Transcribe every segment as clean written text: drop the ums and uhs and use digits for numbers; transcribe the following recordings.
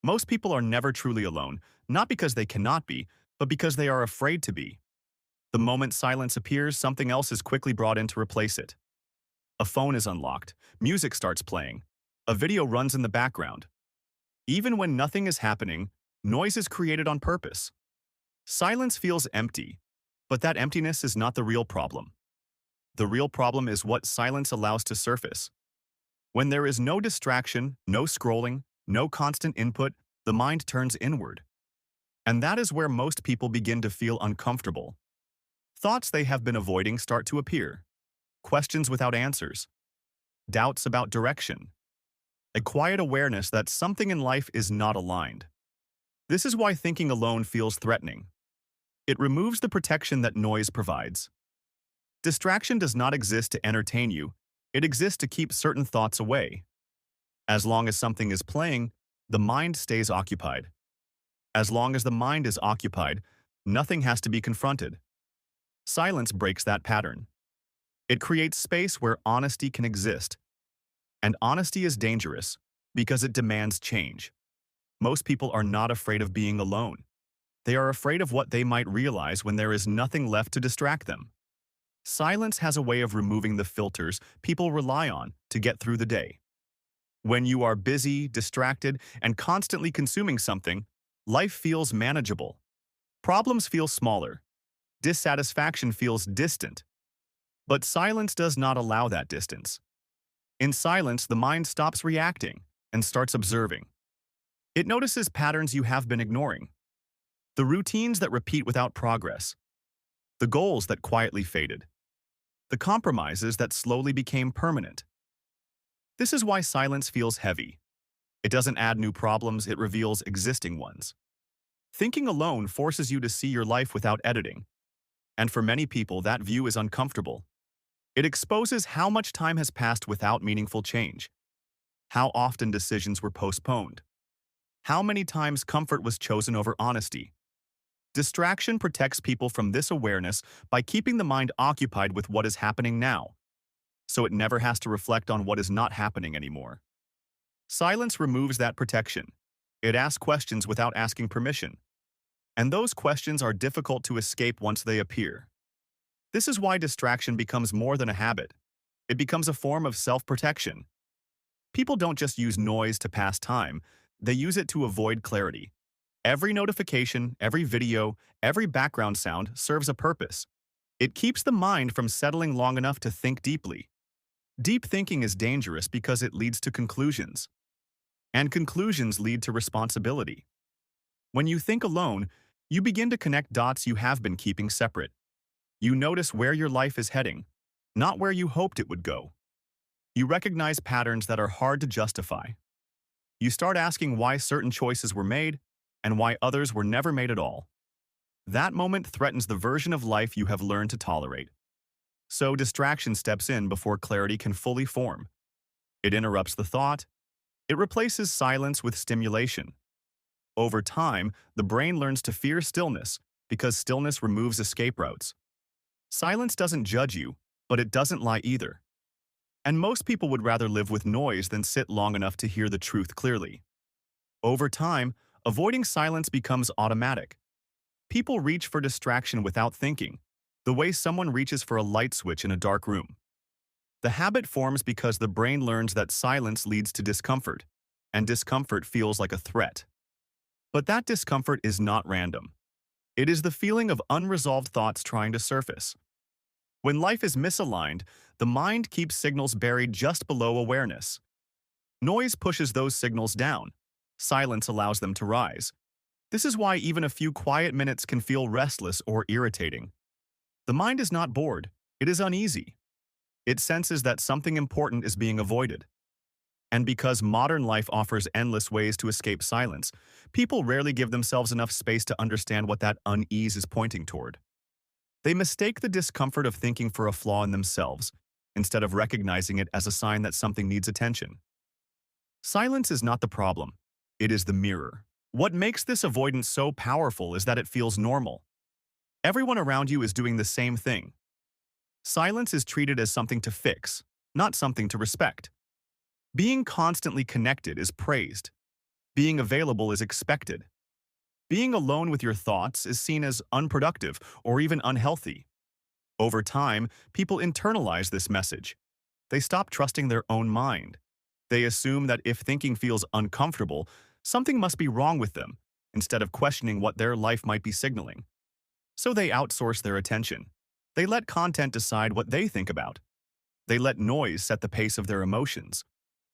Most people are never truly alone, not because they cannot be, but because they are afraid to be. The moment silence appears, something else is quickly brought in to replace it. A phone is unlocked, music starts playing, a video runs in the background. Even when nothing is happening, noise is created on purpose. Silence feels empty, but that emptiness is not the real problem. The real problem is what silence allows to surface. When there is no distraction, no scrolling, no constant input, the mind turns inward. And that is where most people begin to feel uncomfortable. Thoughts they have been avoiding start to appear. Questions without answers. Doubts about direction. A quiet awareness that something in life is not aligned. This is why thinking alone feels threatening. It removes the protection that noise provides. Distraction does not exist to entertain you, it exists to keep certain thoughts away. As long as something is playing, the mind stays occupied. As long as the mind is occupied, nothing has to be confronted. Silence breaks that pattern. It creates space where honesty can exist. And honesty is dangerous because it demands change. Most people are not afraid of being alone. They are afraid of what they might realize when there is nothing left to distract them. Silence has a way of removing the filters people rely on to get through the day. When you are busy, distracted, and constantly consuming something, life feels manageable. Problems feel smaller. Dissatisfaction feels distant. But silence does not allow that distance. In silence, the mind stops reacting and starts observing. It notices patterns you have been ignoring. The routines that repeat without progress. The goals that quietly faded. The compromises that slowly became permanent. This is why silence feels heavy. It doesn't add new problems, it reveals existing ones. Thinking alone forces you to see your life without editing. And for many people, that view is uncomfortable. It exposes how much time has passed without meaningful change. How often decisions were postponed. How many times comfort was chosen over honesty. Distraction protects people from this awareness by keeping the mind occupied with what is happening now, so it never has to reflect on what is not happening anymore. Silence removes that protection. It asks questions without asking permission. And those questions are difficult to escape once they appear. This is why distraction becomes more than a habit. It becomes a form of self-protection. People don't just use noise to pass time, they use it to avoid clarity. Every notification, every video, every background sound serves a purpose. It keeps the mind from settling long enough to think deeply. Deep thinking is dangerous because it leads to conclusions. And conclusions lead to responsibility. When you think alone, you begin to connect dots you have been keeping separate. You notice where your life is heading, not where you hoped it would go. You recognize patterns that are hard to justify. You start asking why certain choices were made and why others were never made at all. That moment threatens the version of life you have learned to tolerate. So distraction steps in before clarity can fully form. It interrupts the thought. It replaces silence with stimulation. Over time, the brain learns to fear stillness because stillness removes escape routes. Silence doesn't judge you, but it doesn't lie either. And most people would rather live with noise than sit long enough to hear the truth clearly. Over time, avoiding silence becomes automatic. People reach for distraction without thinking, the way someone reaches for a light switch in a dark room. The habit forms because the brain learns that silence leads to discomfort, and discomfort feels like a threat. But that discomfort is not random. It is the feeling of unresolved thoughts trying to surface. When life is misaligned, the mind keeps signals buried just below awareness. Noise pushes those signals down. Silence allows them to rise. This is why even a few quiet minutes can feel restless or irritating. The mind is not bored, it is uneasy. It senses that something important is being avoided. And because modern life offers endless ways to escape silence, people rarely give themselves enough space to understand what that unease is pointing toward. They mistake the discomfort of thinking for a flaw in themselves, instead of recognizing it as a sign that something needs attention. Silence is not the problem, it is the mirror. What makes this avoidance so powerful is that it feels normal. Everyone around you is doing the same thing. Silence is treated as something to fix, not something to respect. Being constantly connected is praised. Being available is expected. Being alone with your thoughts is seen as unproductive or even unhealthy. Over time, people internalize this message. They stop trusting their own mind. They assume that if thinking feels uncomfortable, something must be wrong with them, instead of questioning what their life might be signaling. So they outsource their attention. They let content decide what they think about. They let noise set the pace of their emotions.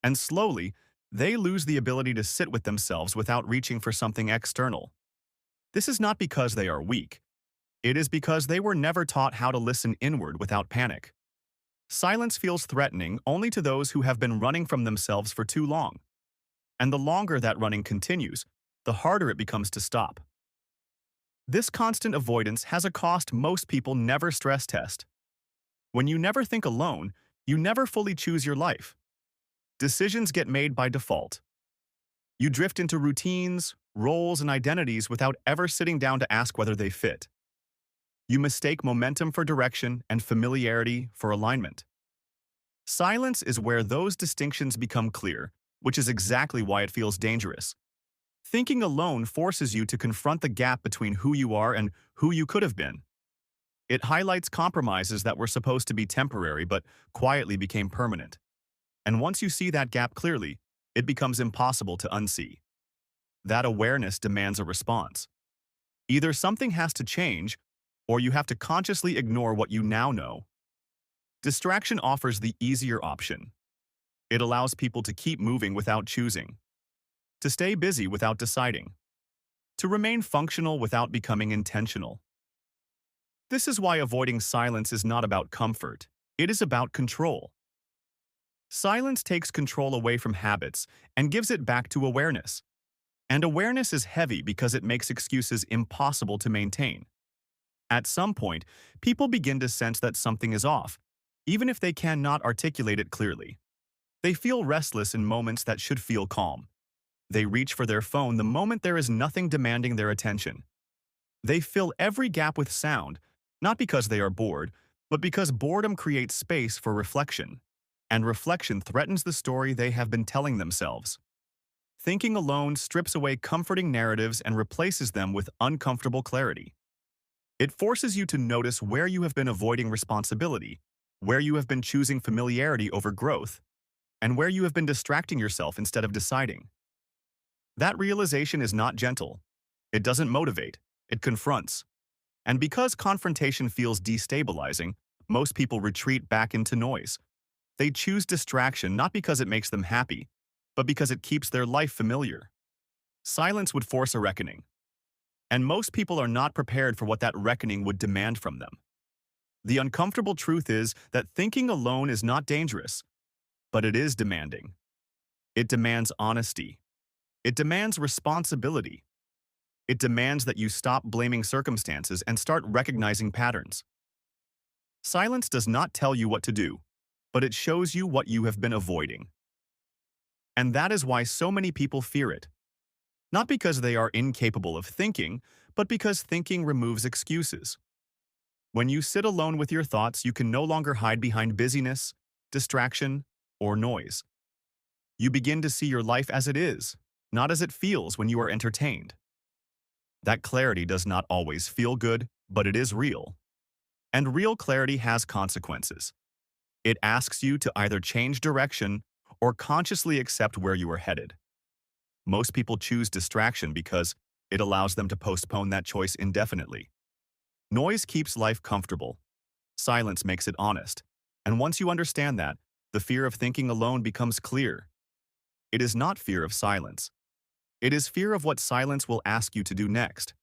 And slowly, they lose the ability to sit with themselves without reaching for something external. This is not because they are weak. It is because they were never taught how to listen inward without panic. Silence feels threatening only to those who have been running from themselves for too long. And the longer that running continues, the harder it becomes to stop. This constant avoidance has a cost most people never stress test. When you never think alone, you never fully choose your life. Decisions get made by default. You drift into routines, roles, and identities without ever sitting down to ask whether they fit. You mistake momentum for direction and familiarity for alignment. Silence is where those distinctions become clear, which is exactly why it feels dangerous. Thinking alone forces you to confront the gap between who you are and who you could have been. It highlights compromises that were supposed to be temporary but quietly became permanent. And once you see that gap clearly, it becomes impossible to unsee. That awareness demands a response. Either something has to change, or you have to consciously ignore what you now know. Distraction offers the easier option. It allows people to keep moving without choosing, to stay busy without deciding, to remain functional without becoming intentional. This is why avoiding silence is not about comfort. It is about control. Silence takes control away from habits and gives it back to awareness. And awareness is heavy because it makes excuses impossible to maintain. At some point, people begin to sense that something is off, even if they cannot articulate it clearly. They feel restless in moments that should feel calm. They reach for their phone the moment there is nothing demanding their attention. They fill every gap with sound, not because they are bored, but because boredom creates space for reflection, and reflection threatens the story they have been telling themselves. Thinking alone strips away comforting narratives and replaces them with uncomfortable clarity. It forces you to notice where you have been avoiding responsibility, where you have been choosing familiarity over growth, and where you have been distracting yourself instead of deciding. That realization is not gentle. It doesn't motivate. It confronts. And because confrontation feels destabilizing, most people retreat back into noise. They choose distraction not because it makes them happy, but because it keeps their life familiar. Silence would force a reckoning. And most people are not prepared for what that reckoning would demand from them. The uncomfortable truth is that thinking alone is not dangerous, but it is demanding. It demands honesty. It demands responsibility. It demands that you stop blaming circumstances and start recognizing patterns. Silence does not tell you what to do, but it shows you what you have been avoiding. And that is why so many people fear it. Not because they are incapable of thinking, but because thinking removes excuses. When you sit alone with your thoughts, you can no longer hide behind busyness, distraction, or noise. You begin to see your life as it is, not as it feels when you are entertained. That clarity does not always feel good, but it is real. And real clarity has consequences. It asks you to either change direction or consciously accept where you are headed. Most people choose distraction because it allows them to postpone that choice indefinitely. Noise keeps life comfortable. Silence makes it honest. And once you understand that, the fear of thinking alone becomes clear. It is not fear of silence. It is fear of what silence will ask you to do next.